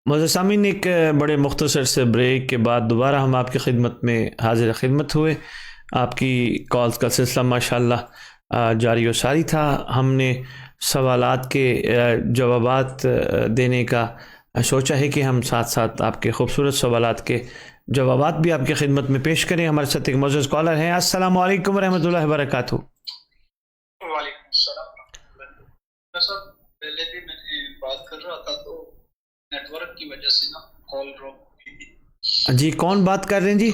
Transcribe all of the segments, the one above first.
معزز سامعین، ایک بڑے مختصر سے بریک کے بعد دوبارہ ہم آپ کی خدمت میں حاضر خدمت ہوئے۔ آپ کی کالز کا سلسلہ ماشاءاللہ جاری و ساری تھا۔ ہم نے سوالات کے جوابات دینے کا سوچا ہے کہ ہم ساتھ ساتھ آپ کے خوبصورت سوالات کے جوابات بھی آپ کی خدمت میں پیش کریں۔ ہمارے ساتھ ایک معزز کالر ہیں۔ السلام علیکم ورحمۃ اللہ وبرکاتہ۔ وعلیکم السلام ورحمۃ اللہ۔ صاحب پہلے بھی میں نے بات کر رہا تھا تو نیٹ ورک کی وجہ سے نا کال ڈراپ ہوئی تھی۔ جی کون بات کر رہے ہیں؟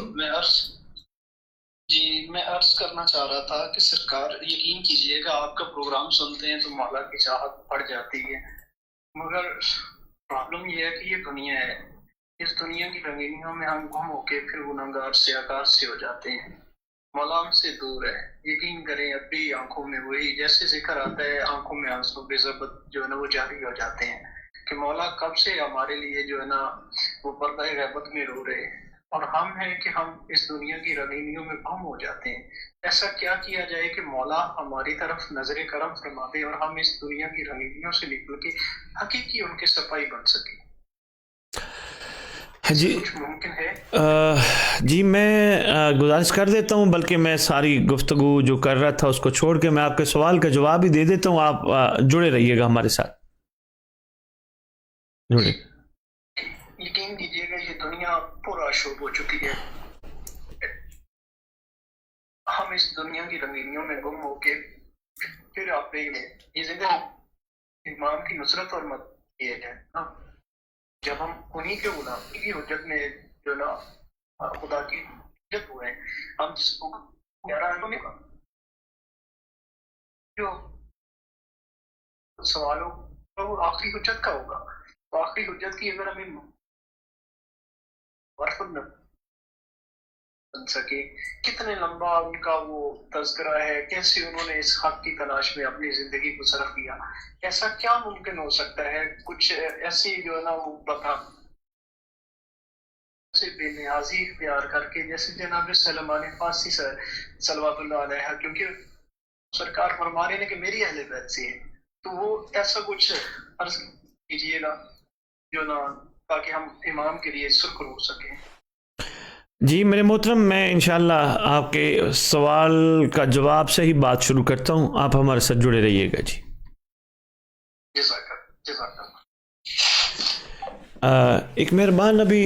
میں عرض کرنا چاہ رہا تھا کہ سرکار یقین کیجئے گا آپ کا پروگرام سنتے ہیں تو مولا کی چاہت بڑھ جاتی ہے، مگر پرابلم یہ ہے کہ یہ دنیا ہے، اس دنیا کی رنگینیوں میں ہم گم ہو کے پھر گنہگار سیاہکار سے ہو جاتے ہیں۔ مولا ہم سے دور ہے، یقین کریں اب بھی آنکھوں میں وہی جیسے ذکر آتا ہے، آنکھوں میں آنسو بے ضبط جو ہے نا وہ جاری ہو جاتے ہیں کہ مولا کب سے ہمارے لیے جو ہے نا وہ پردہ غیبت میں رو رہے ہیں، اور ہم ہیں کہ ہم اس دنیا کی رنگینیوں میں گم ہو جاتے ہیں۔ ایسا کیا کیا جائے کہ مولا ہماری طرف نظر کرم فرما دے اور ہم اس دنیا کی رنگینیوں سے نکل کے حقیقی ان کے سپاہی بن سکیں؟ جی کچھ ممکن ہے؟ جی میں گزارش کر دیتا ہوں، بلکہ میں ساری گفتگو جو کر رہا تھا اس کو چھوڑ کے میں آپ کے سوال کا جواب ہی دے دیتا ہوں۔ آپ جڑے رہیے گا ہمارے ساتھ، جڑے۔ یقین کیجیے گا یہ دنیا پورا شوب ہو چکی ہے، ہم اس دنیا کی رنگینیوں میں گم ہو کے پھر آپ یہ زندگی امام کی نصرت اور مدد یہ ہے نا، جب ہم انہی کے غلام کی حجت میں جو نا خدا کی حجت ہوئے ہیں، ہم جس کو جو سوالوں کا وہ آخری حجت کا ہوگا، تو آخری حجت کی اگر ہمیں ورفت نہ بن سکے، کتنے لمبا ان کا وہ تذکرہ ہے، کیسے انہوں نے اس حق کی تلاش میں اپنی زندگی کو صرف کیا، ایسا کیا ممکن ہو سکتا ہے؟ کچھ ایسی جو ہے نا وہ بتا سے بے نیازی اختیار کر کے، جیسے جناب سلمان فارسی صلوات اللہ علیہ، کیونکہ سرکار فرما رہے ہیں کہ میری اہل بیت سے ہیں، تو وہ ایسا کچھ عرض کیجیے گا جو نا تاکہ ہم امام کے لیے شکر ہو سکیں۔ جی میرے محترم، میں انشاءاللہ آپ کے سوال کا جواب سے ہی بات شروع کرتا ہوں، آپ ہمارے ساتھ جڑے رہیے گا۔ جی جزاک اللہ۔ ایک مہربان ابھی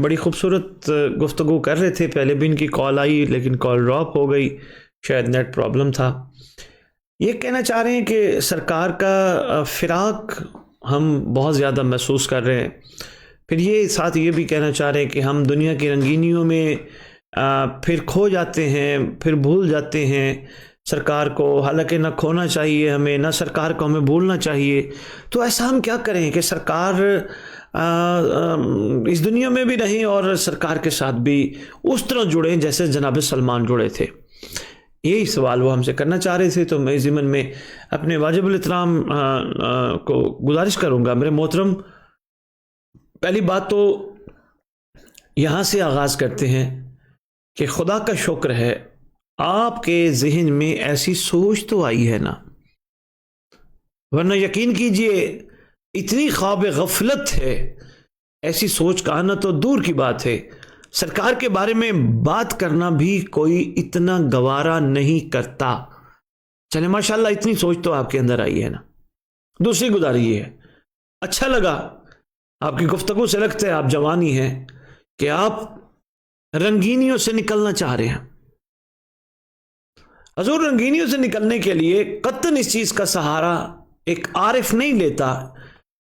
بڑی خوبصورت گفتگو کر رہے تھے، پہلے بھی ان کی کال آئی لیکن کال ڈراپ ہو گئی، شاید نیٹ پرابلم تھا۔ یہ کہنا چاہ رہے ہیں کہ سرکار کا فراق ہم بہت زیادہ محسوس کر رہے ہیں، پھر یہ ساتھ یہ بھی کہنا چاہ رہے ہیں کہ ہم دنیا کی رنگینیوں میں پھر کھو جاتے ہیں، پھر بھول جاتے ہیں سرکار کو، حالانکہ نہ کھونا چاہیے ہمیں، نہ سرکار کو ہمیں بھولنا چاہیے۔ تو ایسا ہم کیا کریں کہ سرکار اس دنیا میں بھی رہیں اور سرکار کے ساتھ بھی اس طرح جڑیں جیسے جناب سلمان جڑے تھے؟ یہی سوال وہ ہم سے کرنا چاہ رہے تھے۔ تو میں ضمن میں اپنے واجب الاحترام کو گزارش کروں گا، میرے محترم، پہلی بات تو یہاں سے آغاز کرتے ہیں کہ خدا کا شکر ہے آپ کے ذہن میں ایسی سوچ تو آئی ہے نا، ورنہ یقین کیجئے اتنی خواب غفلت ہے، ایسی سوچ کا آنا تو دور کی بات ہے، سرکار کے بارے میں بات کرنا بھی کوئی اتنا گوارا نہیں کرتا۔ چلے ماشاءاللہ اتنی سوچ تو آپ کے اندر آئی ہے نا۔ دوسری گزارش یہ ہے، اچھا لگا آپ کی گفتگو سے، لگتا ہے آپ جوانی ہیں کہ آپ رنگینیوں سے نکلنا چاہ رہے ہیں۔ حضور رنگینیوں سے نکلنے کے لیے قطعاً اس چیز کا سہارا ایک عارف نہیں لیتا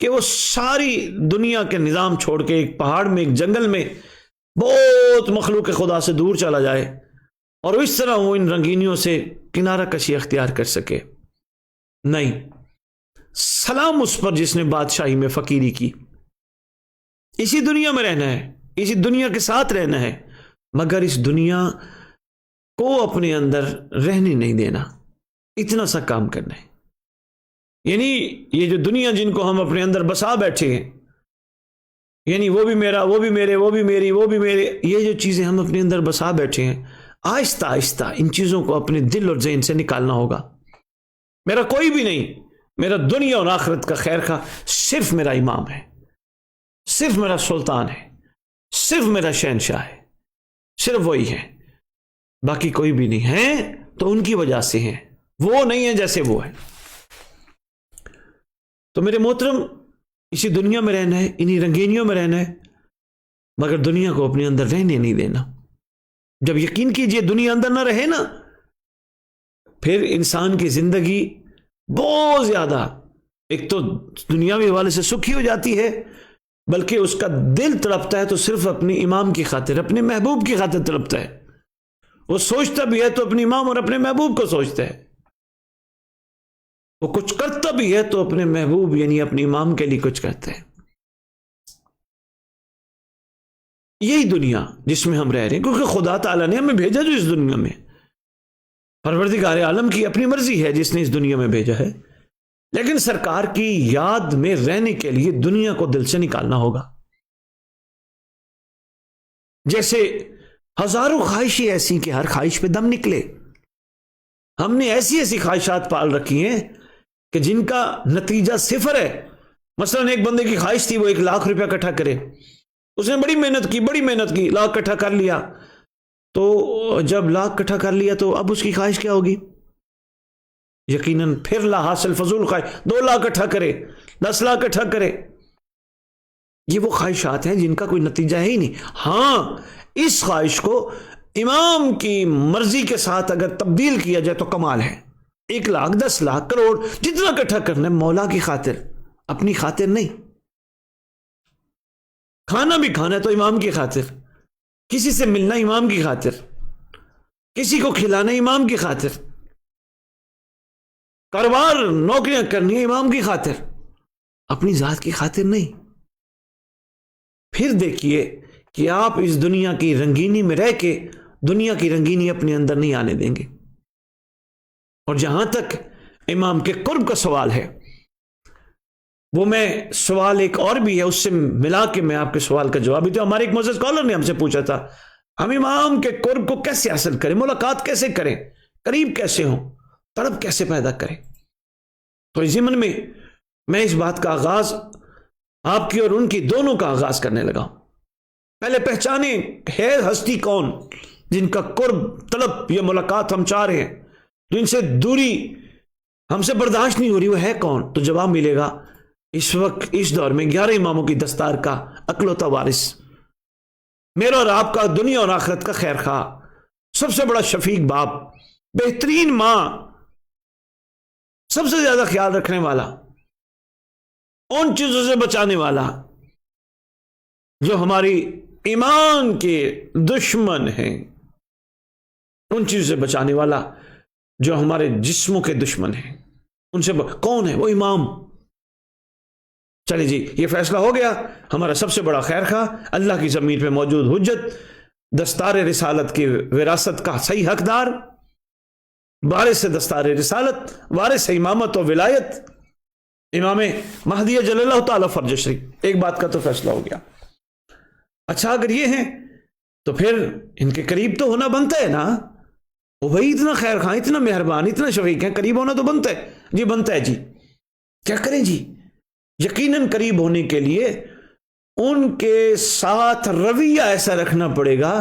کہ وہ ساری دنیا کے نظام چھوڑ کے ایک پہاڑ میں، ایک جنگل میں بہت مخلوق خدا سے دور چلا جائے اور اس طرح وہ ان رنگینیوں سے کنارہ کشی اختیار کر سکے۔ نہیں، سلام اس پر جس نے بادشاہی میں فقیری کی۔ اسی دنیا میں رہنا ہے، اسی دنیا کے ساتھ رہنا ہے، مگر اس دنیا کو اپنے اندر رہنے نہیں دینا، اتنا سا کام کرنا ہے۔ یعنی یہ جو دنیا جن کو ہم اپنے اندر بسا بیٹھے ہیں، یعنی وہ بھی میرا، وہ بھی میرے، وہ بھی میری، وہ بھی میرے، یہ جو چیزیں ہم اپنے اندر بسا بیٹھے ہیں، آہستہ آہستہ ان چیزوں کو اپنے دل اور ذہن سے نکالنا ہوگا۔ میرا کوئی بھی نہیں، میرا دنیا اور آخرت کا خیر خواہ صرف میرا امام ہے، صرف میرا سلطان ہے، صرف میرا شہنشاہ ہے، صرف وہی ہے، باقی کوئی بھی نہیں ہے تو ان کی وجہ سے ہیں، وہ نہیں ہے جیسے وہ ہے۔ تو میرے محترم، اسی دنیا میں رہنا ہے، انہی رنگینیوں میں رہنا ہے، مگر دنیا کو اپنے اندر رہنے نہیں دینا۔ جب یقین کیجئے دنیا اندر نہ رہے نا، پھر انسان کی زندگی بہت زیادہ، ایک تو دنیاوی حوالے سے سکھی ہو جاتی ہے، بلکہ اس کا دل تڑپتا ہے تو صرف اپنے امام کی خاطر، اپنے محبوب کی خاطر تڑپتا ہے۔ وہ سوچتا بھی ہے تو اپنے امام اور اپنے محبوب کو سوچتا ہے، وہ کچھ کرتا بھی ہے تو اپنے محبوب یعنی اپنے امام کے لیے کچھ کرتا ہے۔ یہی دنیا جس میں ہم رہ رہے ہیں، کیونکہ خدا تعالیٰ نے ہمیں بھیجا جو اس دنیا میں، پروردگار عالم کی اپنی مرضی ہے جس نے اس دنیا میں بھیجا ہے، لیکن سرکار کی یاد میں رہنے کے لیے دنیا کو دل سے نکالنا ہوگا۔ جیسے ہزاروں خواہشیں ایسی کہ ہر خواہش پہ دم نکلے، ہم نے ایسی ایسی خواہشات پال رکھی ہیں کہ جن کا نتیجہ صفر ہے۔ مثلا ایک بندے کی خواہش تھی وہ 1,00,000 روپیہ اکٹھا کرے، اس نے بڑی محنت کی، لاکھ اکٹھا کر لیا، تو جب لاکھ اکٹھا کر لیا تو اب اس کی خواہش کیا ہوگی؟ یقیناً پھر لا حاصل فضول خواہش، 2 لاکھ اکٹھا کرے، 10 لاکھ اکٹھا کرے۔ یہ وہ خواہشات ہیں جن کا کوئی نتیجہ ہے ہی نہیں۔ ہاں، اس خواہش کو امام کی مرضی کے ساتھ اگر تبدیل کیا جائے تو کمال ہے۔ 1 لاکھ، 10 لاکھ، کروڑ، جتنا اکٹھا کرنا ہے مولا کی خاطر، اپنی خاطر نہیں۔ کھانا بھی کھانا ہے تو امام کی خاطر، کسی سے ملنا امام کی خاطر، کسی کو کھلانا امام کی خاطر، کاروبار نوکریاں کرنی ہے امام کی خاطر، اپنی ذات کی خاطر نہیں۔ پھر دیکھیے کہ آپ اس دنیا کی رنگینی میں رہ کے دنیا کی رنگینی اپنے اندر نہیں آنے دیں گے۔ اور جہاں تک امام کے قرب کا سوال ہے، وہ میں سوال ایک اور بھی ہے اس سے ملا کے میں آپ کے سوال کا جواب بھی تو ہمارے ایک معزز اسکالر نے ہم سے پوچھا تھا، ہم امام کے قرب کو کیسے حاصل کریں، ملاقات کیسے کریں، قریب کیسے ہوں، طلب کیسے پیدا کریں؟ تو اس ضمن میں اس بات کا آغاز آپ کی اور ان کی دونوں کا آغاز کرنے لگا۔ پہلے پہچانے ہے ہستی کون جن کا قرب، طلب یا ملاقات ہم چاہ رہے ہیں، جن سے دوری ہم سے برداشت نہیں ہو رہی، وہ ہے کون؟ تو جواب ملے گا اس وقت اس دور میں 11 اماموں کی دستار کا اکلوتا وارث، میرا اور آپ کا دنیا اور آخرت کا خیر خواہ، سب سے بڑا شفیق باپ، بہترین ماں، سب سے زیادہ خیال رکھنے والا، ان چیزوں سے بچانے والا جو ہماری ایمان کے دشمن ہیں، ان چیزوں سے بچانے والا جو ہمارے جسموں کے دشمن ہیں، ان سے کون ہے؟ وہ امام۔ چلے جی، یہ فیصلہ ہو گیا، ہمارا سب سے بڑا خیر خواہ، اللہ کی زمین پہ موجود حجت، دستار رسالت کی وراثت کا صحیح حقدار، وارث دستار رسالت، وارث امامت و ولایت، امام مہدی جل اللہ تعالی فرج شریف۔ ایک بات کا تو فیصلہ ہو گیا۔ اچھا، اگر یہ ہیں تو پھر ان کے قریب تو ہونا بنتا ہے نا، وہ بھائی اتنا خیر خواہ، اتنا مہربان، اتنا شفیق ہیں، قریب ہونا تو بنتا ہے جی، بنتا ہے جی۔ کیا کریں جی؟ یقیناً قریب ہونے کے لیے ان کے ساتھ رویہ ایسا رکھنا پڑے گا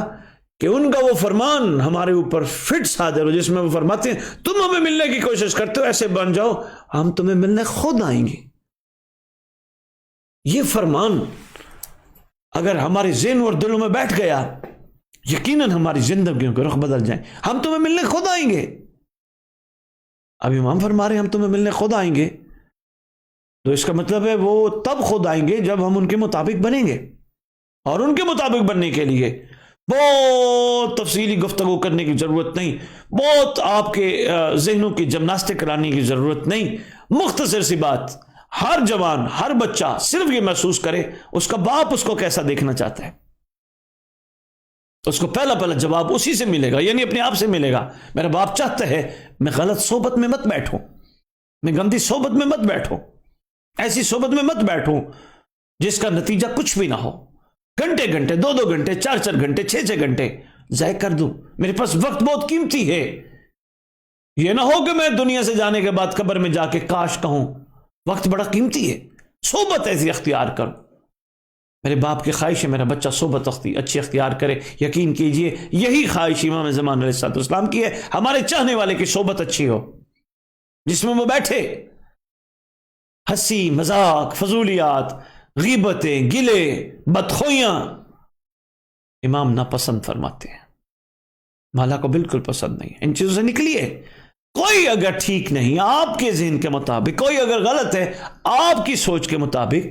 کہ ان کا وہ فرمان ہمارے اوپر فٹ صادر ہو، جس میں وہ فرماتے ہیں تم ہمیں ملنے کی کوشش کرتے ہو، ایسے بن جاؤ ہم تمہیں ملنے خود آئیں گے۔ یہ فرمان اگر ہمارے ذہن اور دلوں میں بیٹھ گیا، یقیناً ہماری زندگیوں کے رخ بدل جائیں۔ ہم تمہیں ملنے خود آئیں گے، اب امام فرما رہے ہیں ہم تمہیں ملنے خود آئیں گے، تو اس کا مطلب ہے وہ تب خود آئیں گے جب ہم ان کے مطابق بنیں گے، اور ان کے مطابق بننے کے لیے بہت تفصیلی گفتگو کرنے کی ضرورت نہیں، بہت آپ کے ذہنوں کی جمناسٹک کرانے کی ضرورت نہیں، مختصر سی بات، ہر جوان، ہر بچہ صرف یہ محسوس کرے اس کا باپ اس کو کیسا دیکھنا چاہتا ہے، اس کو پہلا جواب اسی سے ملے گا، یعنی اپنے آپ سے ملے گا۔ میرا باپ چاہتا ہے میں غلط صحبت میں مت بیٹھوں، میں گندی صحبت میں مت بیٹھوں، ایسی صحبت میں مت بیٹھوں جس کا نتیجہ کچھ بھی نہ ہو، گھنٹے گھنٹے، 2 گھنٹے، 4 گھنٹے، 6 گھنٹے ضائع کر دوں، میرے پاس وقت بہت قیمتی ہے، یہ نہ ہو کہ میں دنیا سے جانے کے بعد قبر میں جا کے کاش کہوں، وقت بڑا قیمتی ہے، صحبت ایسی اختیار کرو۔ میرے باپ کی خواہش ہے میرا بچہ صحبت اچھی اختیار کرے. یقین کیجئے یہی خواہش امام زمان علیہ السلام کی ہے. ہمارے چاہنے والے کی صحبت اچھی ہو, جس میں وہ بیٹھے ہنسی مذاق فضولیات غیبتیں گلے بدخویاں امام ناپسند فرماتے ہیں. مالا کو بالکل پسند نہیں. ان چیزوں سے نکلیے. کوئی اگر ٹھیک نہیں آپ کے ذہن کے مطابق, کوئی اگر غلط ہے آپ کی سوچ کے مطابق,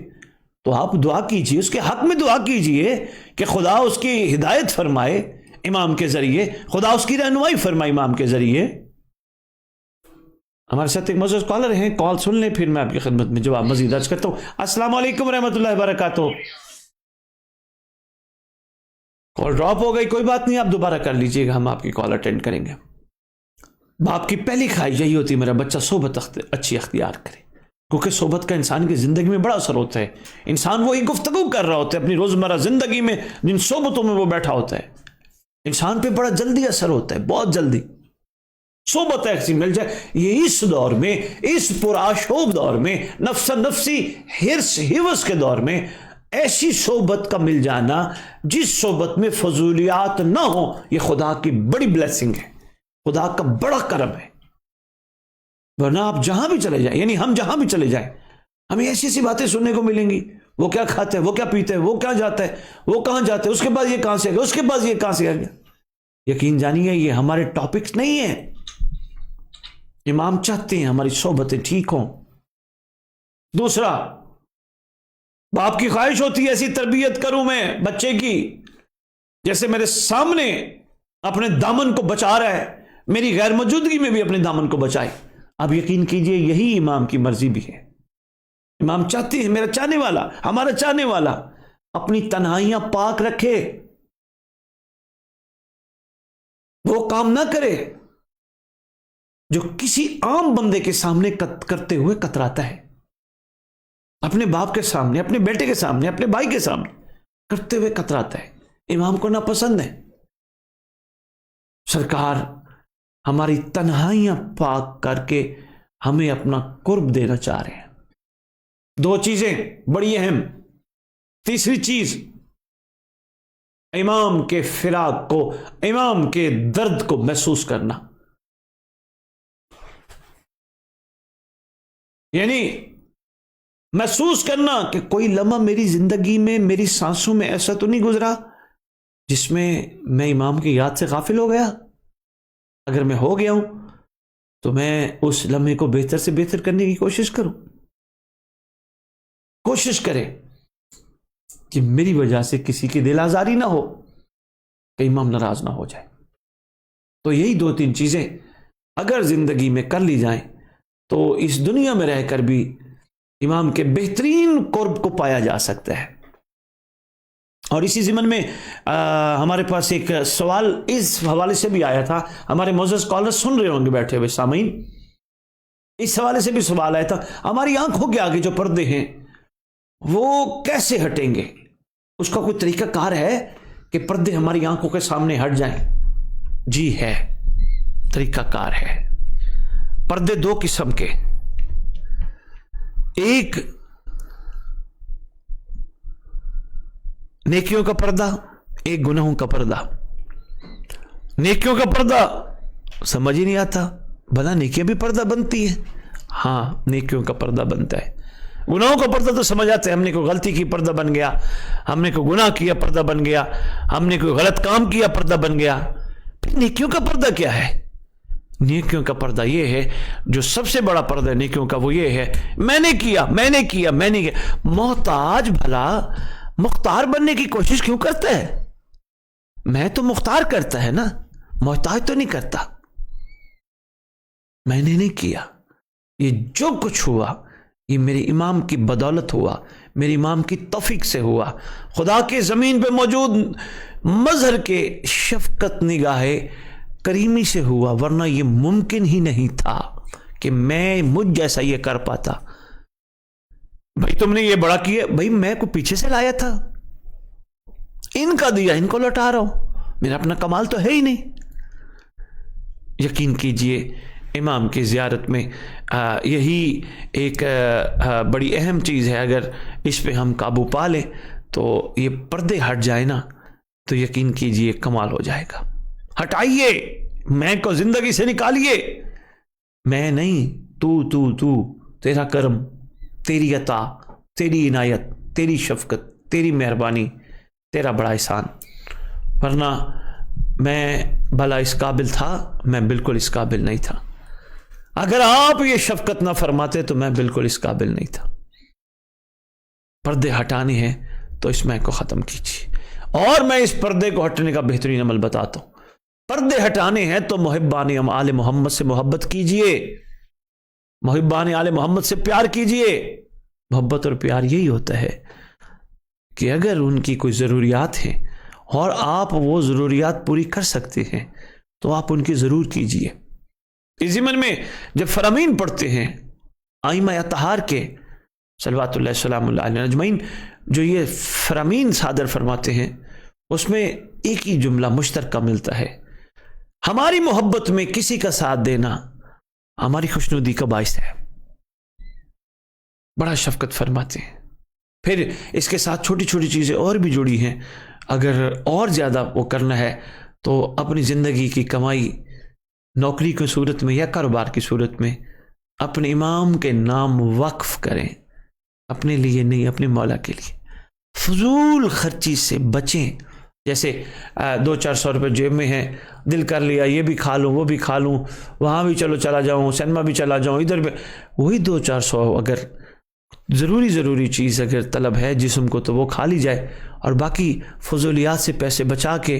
تو آپ دعا کیجئے, اس کے حق میں دعا کیجئے کہ خدا اس کی ہدایت فرمائے امام کے ذریعے, خدا اس کی رہنمائی فرمائے امام کے ذریعے. ہمارے ساتھ ایک معزز کالر ہیں, کال سن لیں پھر میں آپ کی خدمت میں جواب مزید درج کرتا ہوں. السلام علیکم ورحمۃ اللہ وبرکاتہ. کال ڈراپ ہو گئی, کوئی بات نہیں, آپ دوبارہ کر لیجئے گا, ہم آپ کی کال اٹینڈ کریں گے. باپ کی پہلی خواہش یہی ہوتی ہے میرا بچہ صحبت اچھی اختیار کرے, کیونکہ صحبت کا انسان کی زندگی میں بڑا اثر ہوتا ہے. انسان وہی گفتگو کر رہا ہوتا ہے اپنی روزمرہ زندگی میں جن صحبتوں میں وہ بیٹھا ہوتا ہے, انسان پہ بڑا جلدی اثر ہوتا ہے, بہت جلدی. صحبت ایسی مل جائے, یہ اس دور میں, اس پرآشوب دور میں, نفس نفسی حرص حوث کے دور میں ایسی صحبت کا مل جانا جس صحبت میں فضولیات نہ ہو, یہ خدا کی بڑی بلیسنگ ہے, خدا کا بڑا کرم ہے. ورنہ آپ جہاں بھی چلے جائیں, یعنی ہم جہاں بھی چلے جائیں, ہمیں ایسی ایسی باتیں سننے کو ملیں گی. وہ کیا کھاتا ہے, وہ کیا پیتا ہے, وہ کیا جاتا ہے, وہ کہاں جاتا ہے, اس کے بعد یہ کہاں سے آ گیا, اس کے بعد یہ کہاں سے آ گیا. یقین جانیے یہ ہمارے ٹاپکس نہیں ہیں. امام چاہتے ہیں ہماری صحبتیں ٹھیک ہوں. دوسرا, باپ کی خواہش ہوتی ہے ایسی تربیت کروں میں بچے کی جیسے میرے سامنے اپنے دامن کو بچا رہا ہے, میری غیر موجودگی میں بھی اپنے دامن کو بچائے. اب یقین کیجئے یہی امام کی مرضی بھی ہے. امام چاہتے ہیں میرا چاہنے والا, ہمارا چاہنے والا اپنی تنہائیاں پاک رکھے, وہ کام نہ کرے جو کسی عام بندے کے سامنے کرتے ہوئے کتراتا ہے. اپنے باپ کے سامنے, اپنے بیٹے کے سامنے, اپنے بھائی کے سامنے کرتے ہوئے کتراتا ہے. امام کو ناپسند ہے. سرکار ہماری تنہائیاں پاک کر کے ہمیں اپنا قرب دینا چاہ رہے ہیں. دو چیزیں بڑی اہم. تیسری چیز, امام کے فراق کو, امام کے درد کو محسوس کرنا. یعنی محسوس کرنا کہ کوئی لمحہ میری زندگی میں, میری سانسوں میں ایسا تو نہیں گزرا جس میں میں امام کی یاد سے غافل ہو گیا. اگر میں ہو گیا ہوں تو میں اس لمحے کو بہتر سے بہتر کرنے کی کوشش کروں. کوشش کرے کہ میری وجہ سے کسی کی دل آزاری نہ ہو, کہ امام ناراض نہ ہو جائے. تو یہی دو تین چیزیں اگر زندگی میں کر لی جائیں تو اس دنیا میں رہ کر بھی امام کے بہترین قرب کو پایا جا سکتا ہے. اور اسی ضمن میں ہمارے پاس ایک سوال اس حوالے سے بھی آیا تھا. ہمارے معزز کالر سن رہے ہوں گے بیٹھے ہوئے سامعین, اس حوالے سے بھی سوال آیا تھا, ہماری آنکھوں کے آگے جو پردے ہیں وہ کیسے ہٹیں گے؟ اس کا کوئی طریقہ کار ہے کہ پردے ہماری آنکھوں کے سامنے ہٹ جائیں؟ جی ہے, طریقہ کار ہے. پردے دو قسم کے, ایک نیکیوں کا پردہ, ایک گناہوں کا پردہ. نیکیوں کا پردہ سمجھ ہی نہیں آتا, بھلا نیکیاں بھی پردہ بنتی ہیں؟ ہاں نیکیوں کا پردہ بنتا ہے. گناہوں کا پردہ تو سمجھ آتا ہے, ہم نے کوئی غلطی کی پردہ بن گیا, ہم نے کوئی گناہ کیا پردہ بن گیا, ہم نے کوئی غلط کام کیا پردہ بن گیا. پھر نیکیوں کا پردہ کیا ہے؟ نیکیوں کا پردہ یہ ہے, جو سب سے بڑا پردہ ہے نیکیوں کا وہ یہ ہے, میں نے کیا, میں نے کیا, میں نے کیا. محتاج بھلا مختار بننے کی کوشش کیوں کرتا ہے؟ میں تو مختار کرتا ہے نا, محتاج تو نہیں کرتا. میں نے نہیں کیا, یہ جو کچھ ہوا یہ میرے امام کی بدولت ہوا, میری امام کی توفیق سے ہوا, خدا کے زمین پہ موجود مظہر کے شفقت نگاہ کریمی سے ہوا, ورنہ یہ ممکن ہی نہیں تھا کہ میں مجھ جیسا یہ کر پاتا. بھائی تم نے یہ بڑا کیا, بھائی میں کو پیچھے سے لایا تھا, ان کا دیا ان کو لوٹا رہا ہوں, میرا اپنا کمال تو ہے ہی نہیں. یقین کیجئے امام کی زیارت میں یہی ایک بڑی اہم چیز ہے. اگر اس پہ ہم قابو پا لیں تو یہ پردے ہٹ جائے نا تو یقین کیجئے کمال ہو جائے گا. ہٹائیے، میں کو زندگی سے نکالیے. میں نہیں، تو تیرا کرم، تیری عطا، تیری عنایت، تیری شفقت، تیری مہربانی، تیرا بڑا احسان. ورنہ میں بھلا اس قابل تھا؟ میں بالکل اس قابل نہیں تھا. اگر آپ یہ شفقت نہ فرماتے تو میں بالکل اس قابل نہیں تھا. پردے ہٹانے ہیں تو اس میں کو ختم کیجیے. اور میں اس پردے کو ہٹنے کا بہترین عمل بتاتا ہوں. پردے ہٹانے ہیں تو محبان آل محمد سے محبت کیجئے، محبان آل محمد سے پیار کیجئے. محبت اور پیار یہی ہوتا ہے کہ اگر ان کی کوئی ضروریات ہیں اور آپ وہ ضروریات پوری کر سکتے ہیں تو آپ ان کی ضرور کیجئے. اس ضمن میں جب فرامین پڑھتے ہیں ائمہ اطہار کے صلوات اللہ السلام علیہ اجمعین جو یہ فرامین صادر فرماتے ہیں، اس میں ایک ہی جملہ مشترکہ ملتا ہے: ہماری محبت میں کسی کا ساتھ دینا ہماری خوشنودی کا باعث ہے. بڑا شفقت فرماتے ہیں. پھر اس کے ساتھ چھوٹی چھوٹی چیزیں اور بھی جڑی ہیں. اگر اور زیادہ وہ کرنا ہے تو اپنی زندگی کی کمائی نوکری کی صورت میں یا کاروبار کی صورت میں اپنے امام کے نام وقف کریں، اپنے لیے نہیں، اپنے مولا کے لیے. فضول خرچی سے بچیں. جیسے 200-400 روپے جیب میں ہیں، دل کر لیا یہ بھی کھا لوں وہ بھی کھا لوں، وہاں بھی چلا جاؤں، سینما بھی چلا جاؤں، ادھر بھی، وہی 200-400 اگر ضروری چیز اگر طلب ہے جسم کو تو وہ کھا لی جائے، اور باقی فضولیات سے پیسے بچا کے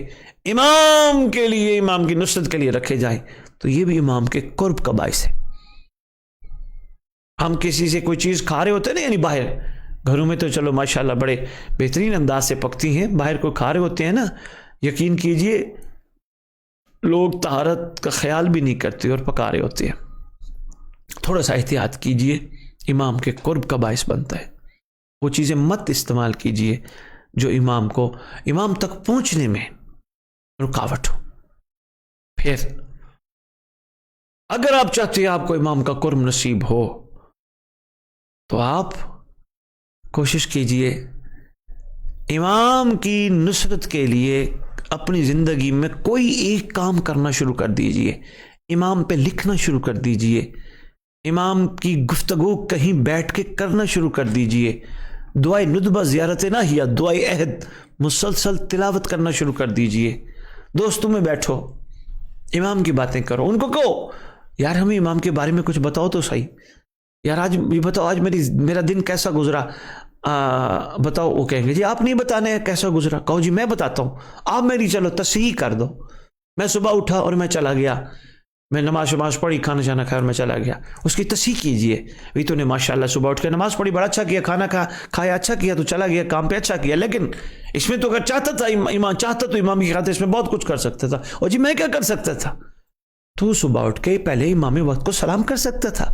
امام کے لیے، امام کی نصرت کے لیے رکھے جائیں تو یہ بھی امام کے قرب کا باعث ہے. ہم کسی سے کوئی چیز کھا رہے ہوتے ہیں نا، یعنی باہر گھروں میں تو چلو ماشاءاللہ بڑے بہترین انداز سے پکتی ہیں، باہر کو کھا رہے ہوتے ہیں نا، یقین کیجئے لوگ طہارت کا خیال بھی نہیں کرتے اور پکا رہے ہوتے ہیں. تھوڑا سا احتیاط کیجئے، امام کے قرب کا باعث بنتا ہے. وہ چیزیں مت استعمال کیجئے جو امام تک پہنچنے میں رکاوٹ ہو. پھر اگر آپ چاہتے ہیں آپ کو امام کا قرب نصیب ہو تو آپ کوشش کیجئے امام کی نصرت کے لیے اپنی زندگی میں کوئی ایک کام کرنا شروع کر دیجئے. امام پہ لکھنا شروع کر دیجئے، امام کی گفتگو کہیں بیٹھ کے کرنا شروع کر دیجئے. دعائے ندبہ زیارت ناہیہ، دعائے عہد مسلسل تلاوت کرنا شروع کر دیجئے. دوستوں میں بیٹھو، امام کی باتیں کرو، ان کو کہو یار ہمیں امام کے بارے میں کچھ بتاؤ تو صحیح، یار آج یہ بتاؤ آج میرا دن کیسا گزرا، بتاؤ. وہ کہیں گے جی آپ نہیں بتانے ہیں کیسا گزرا. کہو جی میں بتاتا ہوں، آپ میری چلو تصحیح کر دو. میں صبح اٹھا اور میں چلا گیا، میں نماز پڑھی، کھانا شانا کھایا اور میں چلا گیا. اس کی تصحیح کیجئے. بھی تو نے ماشاءاللہ صبح اٹھ کے نماز پڑھی، بڑا اچھا کیا، کھانا کھایا اچھا کیا، تو چلا گیا کام پہ اچھا کیا. لیکن اس میں تو اگر چاہتا تھا امام چاہتا تو امام کی خاطر اس میں بہت کچھ کر سکتا تھا. اور جی میں کیا کر سکتا تھا؟ تو صبح اٹھ کے پہلے امام وقت کو سلام کر سکتا تھا.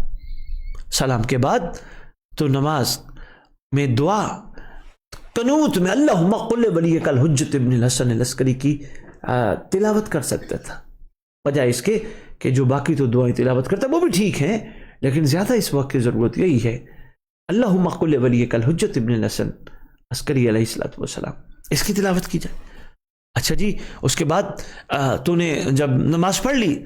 سلام کے بعد تو نماز میں دعا قنوت میں اللہم قل ولیک الحجۃ ابن الحسن العسکری کی تلاوت کر سکتا تھا، بجائے اس کے کہ جو باقی تو دعائیں تلاوت کرتا وہ بھی ٹھیک ہیں، لیکن زیادہ اس وقت کی ضرورت یہی ہے اللہم قل ولیک الحجۃ ابن الحسن عسکری علیہ الصلوۃ والسلام، اس کی تلاوت کی جائے. اچھا جی، اس کے بعد تو نے جب نماز پڑھ لی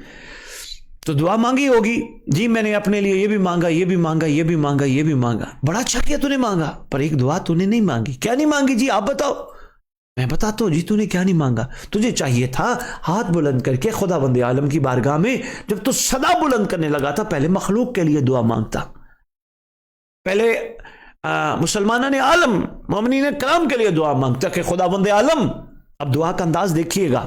تو دعا مانگی ہوگی، جی میں نے اپنے لیے یہ بھی مانگا، یہ بھی مانگا، یہ بھی مانگا، یہ بھی مانگا. بڑا اچھا کیا تو نے مانگا، پر ایک دعا تو نے نہیں مانگی. کیا نہیں مانگی جی آپ بتاؤ؟ میں بتاتا ہوں جی تو نے کیا نہیں مانگا. تجھے چاہیے تھا ہاتھ بلند کر کے خداوند عالم کی بارگاہ میں جب تو صدا بلند کرنے لگا تھا پہلے مخلوق کے لیے دعا مانگتا، پہلے مسلمانان عالم مومنین کرام کے لیے دعا مانگتا کہ خداوند عالم. اب دعا کا انداز دیکھیے گا،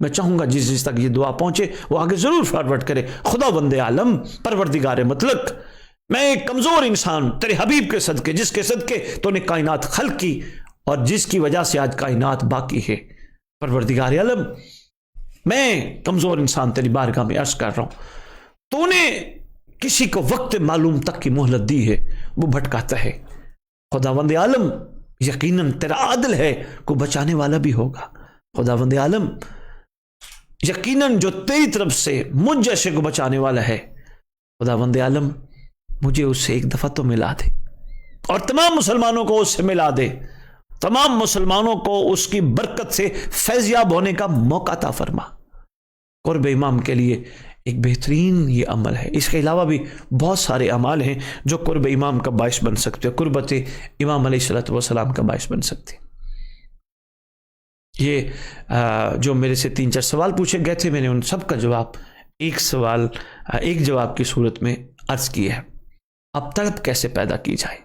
میں چاہوں گا جس تک یہ دعا پہنچے وہ آگے ضرور فارورڈ کرے. خداوند عالم پروردگار مطلق، میں ایک کمزور انسان تیرے حبیب کے صدقے، جس کے صدقے تو نے کائنات خلق کی اور جس کی وجہ سے آج کائنات باقی ہے، پروردگار عالم میں کمزور انسان تیری بارگاہ میں عرض کر رہا ہوں، تو نے کسی کو وقت معلوم تک کی مہلت دی ہے وہ بھٹکاتا ہے. خداوند عالم یقیناً تیرا عادل ہے، کو بچانے والا بھی ہوگا. خداوند عالم یقیناً جو تیری طرف سے مجھ جیسے کو بچانے والا ہے، خداوند عالم مجھے اس سے ایک دفعہ تو ملا دے اور تمام مسلمانوں کو اس سے ملا دے. تمام مسلمانوں کو اس کی برکت سے فیضیاب ہونے کا موقع عطا فرما۔ قرب امام کے لیے ایک بہترین یہ عمل ہے۔ اس کے علاوہ بھی بہت سارے اعمال ہیں جو قرب امام کا باعث بن سکتے، قربت امام علیہ الصلوۃ والسلام کا باعث بن سکتے۔ یہ جو میرے سے 3-4 سوال پوچھے گئے تھے، میں نے ان سب کا جواب ایک جواب کی صورت میں عرض کیا ہے۔ اب طلب کیسے پیدا کی جائے؟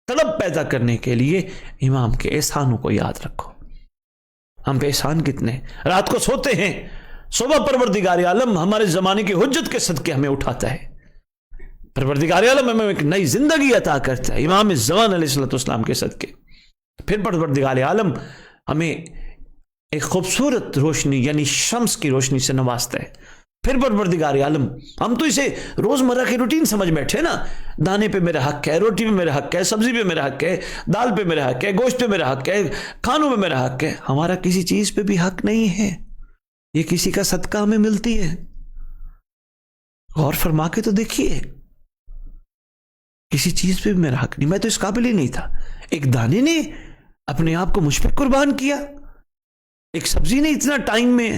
طلب پیدا کرنے کے لیے امام کے احسانوں کو یاد رکھو۔ ہم پہ احسان کتنے ہیں؟ رات کو سوتے ہیں، صبح پروردگار عالم ہمارے زمانے کی حجت کے صدقے ہمیں اٹھاتا ہے، پروردگار عالم ہمیں ایک نئی زندگی عطا کرتا ہے امام زمان علیہ الصلوۃ والسلام کے صدقے۔ پھر پروردگار عالم ہمیں ایک خوبصورت روشنی یعنی شمس کی روشنی سے نوازتا ہے۔ پھر پروردگار عالم، ہم تو اسے روزمرہ کی روٹین سمجھ بیٹھے نا، دانے پہ میرا حق ہے، روٹی پہ میرا حق ہے، سبزی پہ میرا حق ہے، دال پہ میرا حق ہے، گوشت پہ میرا حق ہے، کھانوں پہ میرا حق ہے۔ ہمارا کسی چیز پہ بھی حق نہیں ہے، یہ کسی کا صدقہ ہمیں ملتی ہے۔ غور فرما کے تو دیکھیے، کسی چیز پہ بھی میرا حق نہیں، میں تو اس قابل ہی نہیں تھا۔ ایک دانے نے اپنے آپ کو مجھ پہ قربان کیا، ایک سبزی نے اتنا ٹائم میں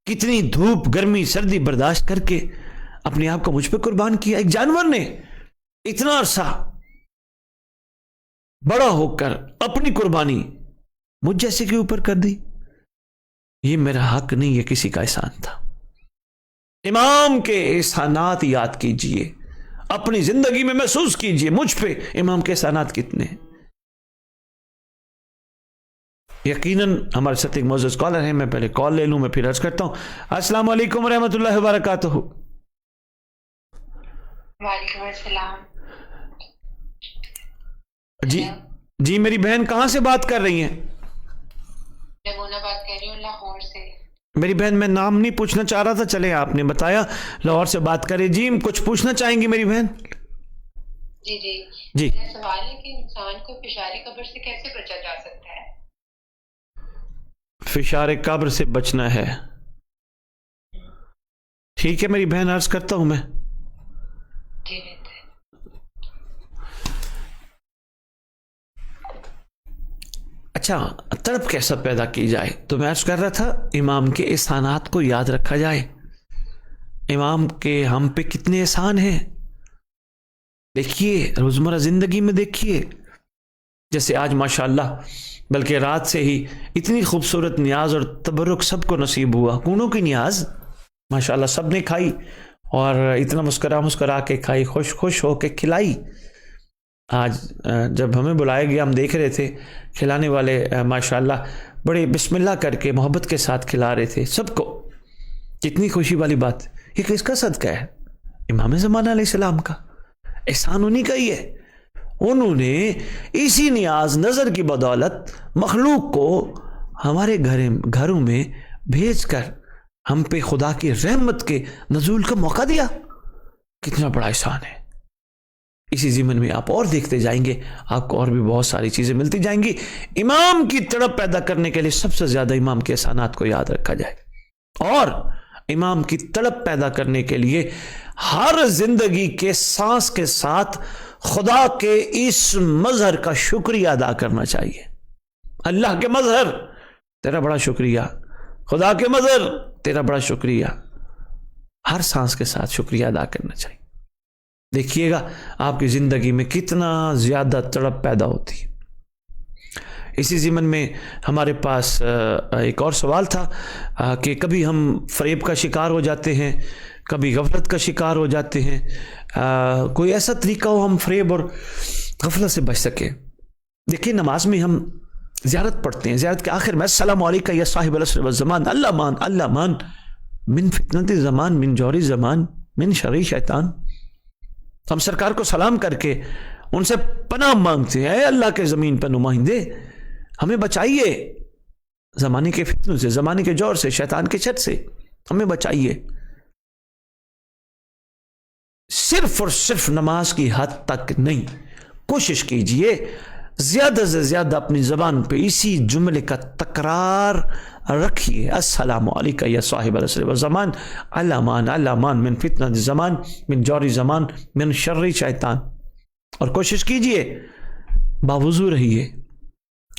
کتنی دھوپ گرمی سردی برداشت کر کے اپنے آپ کو مجھ پہ قربان کیا، ایک جانور نے اتنا عرصہ بڑا ہو کر اپنی قربانی مجھ جیسے کے اوپر کر دی۔ یہ میرا حق نہیں، یہ کسی کا احسان تھا۔ امام کے احسانات یاد کیجئے، اپنی زندگی میں محسوس کیجئے مجھ پہ امام کے احسانات کتنے ہیں۔ یقیناً ہمارے ساتھ ایک معزز کالر ہیں، میں پہلے کال لے لوں، میں پھر عرض کرتا ہوں۔ السلام علیکم ورحمۃ اللہ وبرکاتہ۔ وعلیکم السلام۔ جی میری بہن کہاں سے بات کر رہی ہیں؟ نمونہ بات کر رہی ہوں، لاہور سے۔ میری بہن میں نام نہیں پوچھنا چاہ رہا تھا، چلے آپ نے بتایا لاہور سے بات کرے۔ جی کچھ پوچھنا چاہیں گی میری بہن؟ جی میرا سوال ہے کہ انسان کو فشار قبر سے کیسے بچا جا سکتا ہے؟ فشار قبر سے بچنا ہے، ٹھیک ہے میری بہن، عرض کرتا ہوں میں۔ جی اچھا، تڑپ کیسا پیدا کی جائے؟ تو میں عرض کر رہا تھا امام کے احسانات کو یاد رکھا جائے۔ امام کے ہم پہ کتنے احسان ہیں دیکھیے، روزمرہ زندگی میں دیکھیے۔ جیسے آج ماشاءاللہ، بلکہ رات سے ہی اتنی خوبصورت نیاز اور تبرک سب کو نصیب ہوا، کونوں کی نیاز ماشاءاللہ سب نے کھائی، اور اتنا مسکرا کے کھائی، خوش ہو کے کھلائی۔ آج جب ہمیں بلایا گیا، ہم دیکھ رہے تھے کھلانے والے ماشاءاللہ بڑے بسم اللہ کر کے محبت کے ساتھ کھلا رہے تھے سب کو۔ کتنی خوشی والی بات۔ یہ کس کا صدقہ ہے؟ امام زمانہ علیہ السلام کا احسان انہی کا ہی ہے۔ انہوں نے اسی نیاز نظر کی بدولت مخلوق کو ہمارے گھروں میں بھیج کر ہم پہ خدا کی رحمت کے نزول کا موقع دیا۔ کتنا بڑا احسان ہے۔ اسی ضمن میں آپ اور دیکھتے جائیں گے، آپ کو اور بھی بہت ساری چیزیں ملتی جائیں گی۔ امام کی تڑپ پیدا کرنے کے لیے سب سے زیادہ امام کے احسانات کو یاد رکھا جائے، اور امام کی تڑپ پیدا کرنے کے لیے ہر زندگی کے سانس کے ساتھ خدا کے اس مظہر کا شکریہ ادا کرنا چاہیے۔ اللہ کے مظہر تیرا بڑا شکریہ، خدا کے مظہر تیرا بڑا شکریہ، ہر سانس کے ساتھ شکریہ ادا کرنا چاہیے۔ دیکھیے گا آپ کی زندگی میں کتنا زیادہ تڑپ پیدا ہوتی ہے۔ اسی ضمن میں ہمارے پاس ایک اور سوال تھا کہ کبھی ہم فریب کا شکار ہو جاتے ہیں، کبھی غفلت کا شکار ہو جاتے ہیں، کوئی ایسا طریقہ ہو ہم فریب اور غفلت سے بچ سکیں۔ دیکھیے نماز میں ہم زیارت پڑھتے ہیں، زیارت کے آخر میں السلام علیکم یا صاحب العصر والزمان، اللہ مان من فتنت زمان، من جوری زمان، من شر شیطان۔ ہم سرکار کو سلام کر کے ان سے پناہ مانگتے ہیں، اے اللہ کے زمین پر نمائندے ہمیں بچائیے زمانے کے فتنوں سے، زمانے کے جور سے، شیطان کے شر سے ہمیں بچائیے۔ صرف اور صرف نماز کی حد تک نہیں، کوشش کیجئے زیادہ سے زیادہ اپنی زبان پہ اسی جملے کا تکرار رکھیے، السلام علیکم یا صاحب العصر والزمان، اللہ مان من فتنۃ زمان، من جوری زمان، من شر شیطان۔ اور کوشش کیجئے باوضو رہیے،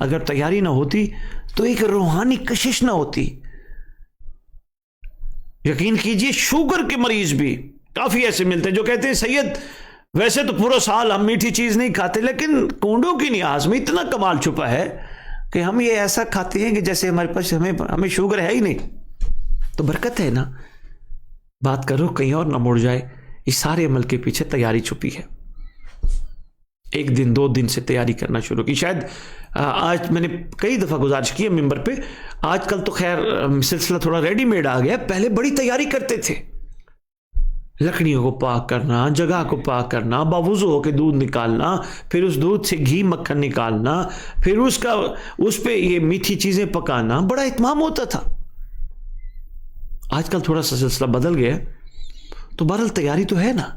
اگر تیاری نہ ہوتی تو ایک روحانی کشش نہ ہوتی. یقین کیجئے شوگر کے مریض بھی کافی ایسے ملتے ہیں جو کہتے ہیں سید ویسے تو پورا سال ہم میٹھی چیز نہیں کھاتے لیکن کونڈوں کی نیاز میں اتنا کمال چھپا ہے کہ ہم یہ ایسا کھاتے ہیں کہ جیسے ہمارے پاس ہمیں شوگر ہے ہی نہیں. تو برکت ہے نا. بات کرو کہیں اور نہ مڑ جائے. اس سارے عمل کے پیچھے تیاری چھپی ہے. 1 دن 2 دن سے تیاری کرنا شروع کی. شاید آج میں نے کئی دفعہ گزارش کی ہے ممبر پہ, آج کل تو خیر سلسلہ تھوڑا ریڈی میڈ آ گیا, پہلے بڑی تیاری کرتے تھے. لکڑیوں کو پاک کرنا, جگہ کو پاک کرنا, باوضو ہو کے دودھ نکالنا, پھر اس دودھ سے گھی مکھن نکالنا, پھر اس پہ یہ میٹھی چیزیں پکانا, بڑا اہتمام ہوتا تھا. آج کل تھوڑا سا سلسلہ بدل گیا. تو بہرحال تیاری تو ہے نا.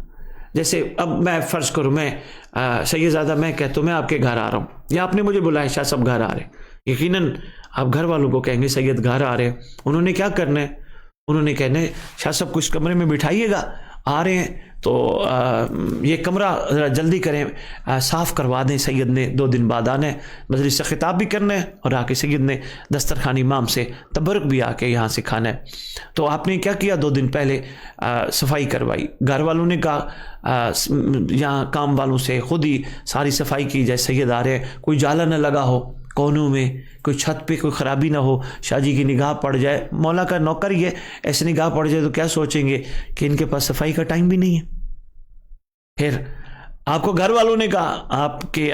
جیسے اب میں فرض کروں میں سید زادہ میں کہتا ہوں میں آپ کے گھر آ رہا ہوں, یا آپ نے مجھے بلایا شاہ صاحب گھر آ رہے ہیں, یقیناً آپ گھر والوں کو کہیں گے سید گھر آ رہے ہیں. انہوں نے کیا کرنا ہے, انہوں نے کہنا ہے شاہ صاحب کو اس کمرے میں بٹھائیے گا, آ رہے ہیں تو یہ کمرہ ذرا جلدی کریں, صاف کروا دیں. سید نے 2 دن بعد آنا ہے, مجلس سے خطاب بھی کرنا ہے, اور آ کے سید نے دسترخوان امام سے تبرک بھی آ کے یہاں سے کھانا ہے. تو آپ نے کیا کیا, 2 دن پہلے صفائی کروائی. گھر والوں نے کہا یہاں کام والوں سے خود ہی ساری صفائی کی جائے. سید آ رہے ہیں, کوئی جالا نہ لگا ہو کونوں میں, کوئی چھت پہ کوئی خرابی نہ ہو, شاہ جی کی نگاہ پڑ جائے. مولا کا نوکر ہی ہے, ایسے نگاہ پڑ جائے تو کیا سوچیں گے کہ ان کے پاس صفائی کا ٹائم بھی نہیں ہے. پھر آپ کو گھر والوں نے کہا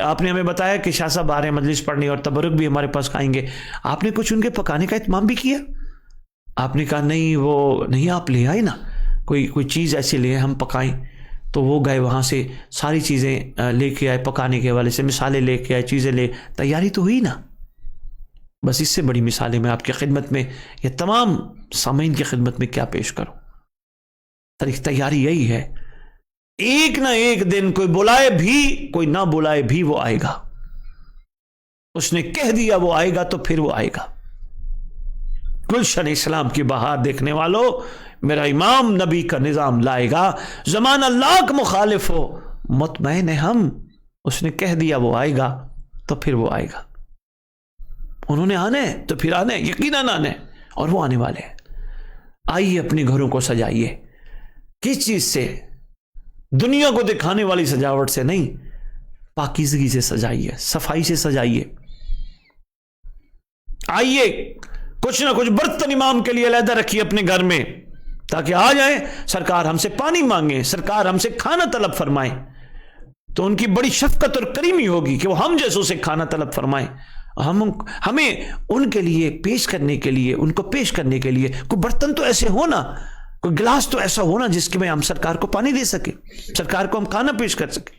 آپ نے ہمیں بتایا کہ شاہ صاحب آ رہے ہیں مجلس پڑھنے اور تبرک بھی ہمارے پاس کھائیں گے, آپ نے کچھ ان کے پکانے کا اہتمام بھی کیا؟ آپ نے کہا نہیں وہ نہیں, آپ لے آئے نا کوئی چیز ایسی لے آئے ہم پکائیں. تو وہ گئے وہاں سے ساری چیزیں لے کے آئے, پکانے کے حوالے سے مثالیں لے کے آئے, چیزیں لے, تیاری تو ہوئی نا. بس اس سے بڑی مثالیں میں آپ کی خدمت میں یا تمام سامعین کی خدمت میں کیا پیش کروں. تیاری یہی ہے, ایک نہ ایک دن کوئی بلائے بھی کوئی نہ بلائے بھی وہ آئے گا. اس نے کہہ دیا وہ آئے گا تو پھر وہ آئے گا. گلشن اسلام کی بہار دیکھنے والوں, میرا امام نبی کا نظام لائے گا. زمانہ لاکھ مخالف ہو, مطمئن ہے ہم, اس نے کہہ دیا وہ آئے گا تو پھر وہ آئے گا. انہوں نے آنا ہے تو پھر آنا ہے, یقیناً آنا ہے, اور وہ آنے والے ہیں. آئیے اپنے گھروں کو سجائیے. کس چیز سے؟ دنیا کو دکھانے والی سجاوٹ سے نہیں, پاکیزگی سے سجائیے, صفائی سے سجائیے. آئیے کچھ نہ کچھ برتن امام کے لیے علیحدہ رکھیے اپنے گھر میں, تاکہ آ جائیں سرکار ہم سے پانی مانگیں, سرکار ہم سے کھانا طلب فرمائیں, تو ان کی بڑی شفقت اور کریمی ہوگی کہ وہ ہم جیسوں سے کھانا طلب فرمائیں. ہمیں ان کے لیے پیش کرنے کے لیے, ان کو پیش کرنے کے لیے کوئی برتن تو ایسے ہونا, کوئی گلاس تو ایسا ہونا جس کے میں ہم سرکار کو پانی دے سکیں, سرکار کو ہم کھانا پیش کر سکیں.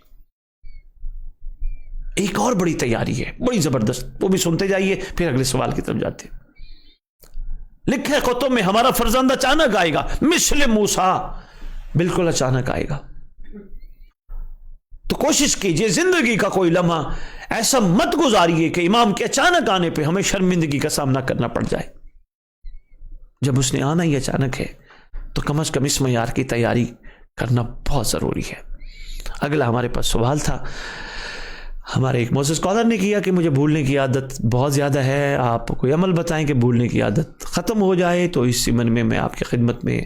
ایک اور بڑی تیاری ہے, بڑی زبردست, وہ بھی سنتے جائیے پھر اگلے سوال کی طرف جاتے. لکھے خطوں میں ہمارا فرزند اچانک آئے گا, مثل موسیٰ, بالکل اچانک آئے گا. تو کوشش کیجئے زندگی کا کوئی لمحہ ایسا مت گزاریے کہ امام کے اچانک آنے پہ ہمیں شرمندگی کا سامنا کرنا پڑ جائے. جب اس نے آنا ہی اچانک ہے تو کم از کم اس معیار کی تیاری کرنا بہت ضروری ہے. اگلا ہمارے پاس سوال تھا, ہمارے ایک معزز کالر نے کیا کہ مجھے بھولنے کی عادت بہت زیادہ ہے, آپ کوئی عمل بتائیں کہ بھولنے کی عادت ختم ہو جائے. تو اس ضمن میں آپ کی خدمت میں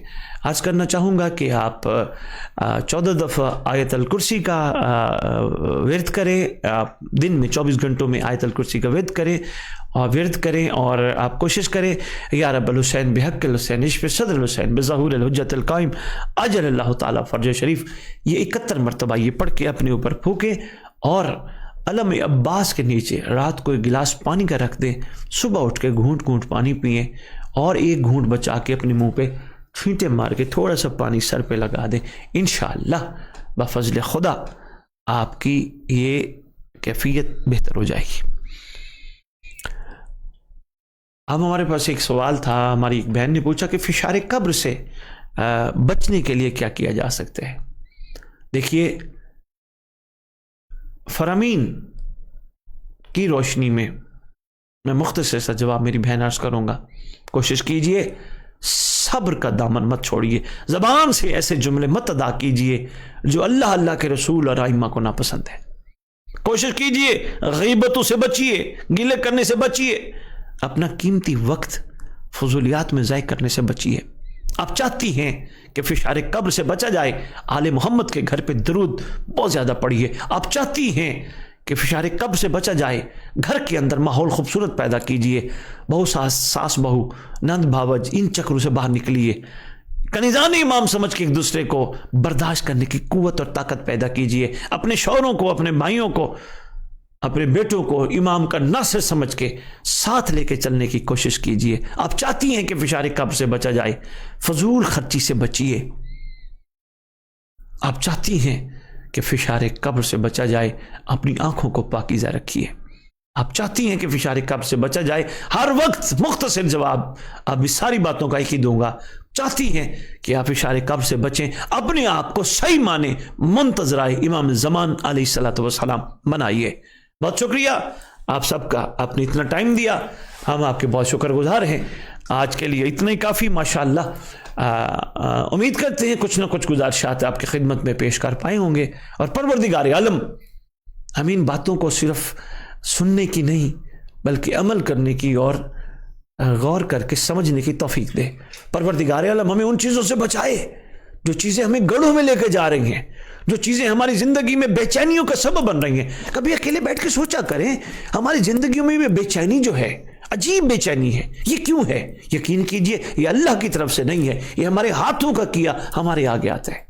عرض کرنا چاہوں گا کہ آپ 14 دفعہ آیت الکرسی کا ورد کریں. آپ دن میں 24 گھنٹوں میں آیت الکرسی کا ورد کریں, اور آپ کوشش کریں یا رب الحسین بحق الحسین اشف صدر الحسین بظہور الحجت القائم اجل اللہ تعالیٰ فرج شریف, یہ 71 مرتبہ یہ پڑھ کے اپنے اوپر پھونکیں, اور علم عباس کے نیچے رات کو ایک گلاس پانی کا رکھ دیں, صبح اٹھ کے گھونٹ گھونٹ پانی پئیں, اور ایک گھونٹ بچا کے اپنے منہ پہ چھینٹے مار کے تھوڑا سا پانی سر پہ لگا دیں. انشاءاللہ بفضل خدا آپ کی یہ کیفیت بہتر ہو جائے گی. اب ہمارے پاس ایک سوال تھا, ہماری ایک بہن نے پوچھا کہ فشار قبر سے بچنے کے لیے کیا کیا جا سکتا ہے. دیکھیے, فرامین کی روشنی میں مختصر سا جواب میری بہن عرض کروں گا. کوشش کیجئے صبر کا دامن مت چھوڑیے, زبان سے ایسے جملے مت ادا کیجئے جو اللہ اللہ کے رسول اور ائمہ کو ناپسند ہے. کوشش کیجئے غیبتوں سے بچیے، گلے کرنے سے بچیے، اپنا قیمتی وقت فضولیات میں ضائع کرنے سے بچیے۔ آپ چاہتی ہیں کہ فشار قبر سے بچا جائے، آل محمد کے گھر پہ درود بہت زیادہ پڑھیے۔ آپ چاہتی ہیں کہ فشار قبر سے بچا جائے، گھر کے اندر ماحول خوبصورت پیدا کیجئے، بہو ساس بہو، نند بھاوج، ان چکروں سے باہر نکلیے، کنیزان امام سمجھ کے ایک دوسرے کو برداشت کرنے کی قوت اور طاقت پیدا کیجئے، اپنے شوہروں کو، اپنے بھائیوں کو، اپنے بیٹوں کو امام کا ناصر سمجھ کے ساتھ لے کے چلنے کی کوشش کیجئے۔ آپ چاہتی ہیں کہ فشار قبر سے بچا جائے، فضول خرچی سے بچیے۔ آپ چاہتی ہیں کہ فشار قبر سے بچا جائے، اپنی آنکھوں کو پاکیزہ رکھیے۔ آپ چاہتی ہیں کہ فشار قبر سے بچا جائے، ہر وقت مختصر جواب اب اس ساری باتوں کا ایک ہی دوں گا۔ چاہتی ہیں کہ آپ فشار قبر سے بچیں، اپنے آپ کو صحیح معنی منتظرائے امام زمان علیہ الصلوۃ والسلام بنائیے۔ بہت شکریہ آپ سب کا، آپ نے اتنا ٹائم دیا، ہم آپ کے بہت شکر گزار ہیں۔ آج کے لیے اتنا ہی کافی، ماشاءاللہ۔ امید کرتے ہیں کچھ نہ کچھ گزارشات آپ کی خدمت میں پیش کر پائے ہوں گے، اور پروردگار عالم ہمیں ان باتوں کو صرف سننے کی نہیں بلکہ عمل کرنے کی اور غور کر کے سمجھنے کی توفیق دے۔ پروردگار عالم ہمیں ان چیزوں سے بچائے جو چیزیں ہمیں گڑھوں میں لے کے جا رہی ہیں، جو چیزیں ہماری زندگی میں بے چینیوں کا سبب بن رہی ہیں۔ کبھی اکیلے بیٹھ کے سوچا کریں، ہماری زندگیوں میں بے چینی جو ہے، عجیب بے چینی ہے، یہ کیوں ہے؟ یقین کیجئے یہ اللہ کی طرف سے نہیں ہے، یہ ہمارے ہاتھوں کا کیا ہمارے آگے آتا ہے۔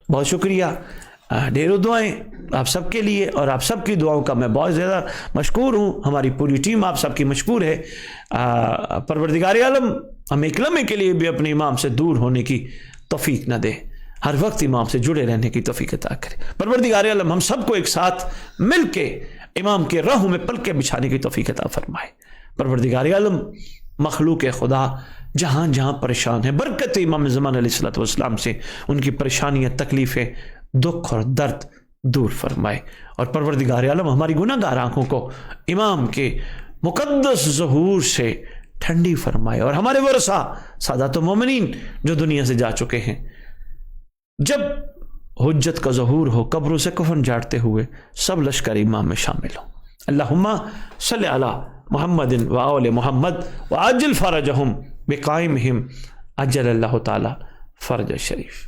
بہت شکریہ، ڈھیروں دعائیں آپ سب کے لیے، اور آپ سب کی دعاؤں کا میں بہت زیادہ مشکور ہوں۔ ہماری پوری ٹیم آپ سب کی مشکور ہے۔ پروردگار عالم ہمیں ایک لمحے کے لیے بھی اپنے امام سے دور ہونے کی توفیق نہ دے، ہر وقت امام سے جڑے رہنے کی توفیق عطا کرے۔ پروردگار عالم ہم سب کو ایک ساتھ مل کے امام کے راہوں میں پلکیں بچھانے کی توفیق عطا فرمائے۔ پروردگار عالم مخلوق خدا جہاں جہاں پریشان ہے، برکت امام زمان علیہ الصلوۃ والسلام سے ان کی پریشانیاں، تکلیفیں، دکھ اور درد دور فرمائے، اور پروردگار عالم ہماری گناہ گار آنکھوں کو امام کے مقدس ظہور سے ٹھنڈی فرمائے، اور ہمارے ورثہ سادات مومنین جو دنیا سے جا چکے ہیں، جب حجت کا ظہور ہو قبروں سے کفن جاڑتے ہوئے سب لشکر امام میں شامل ہوں۔ اللہم صلی علی محمد و آل محمد وعجل فرجہم بقائمہم عجل اللہ تعالی فرج الشریف۔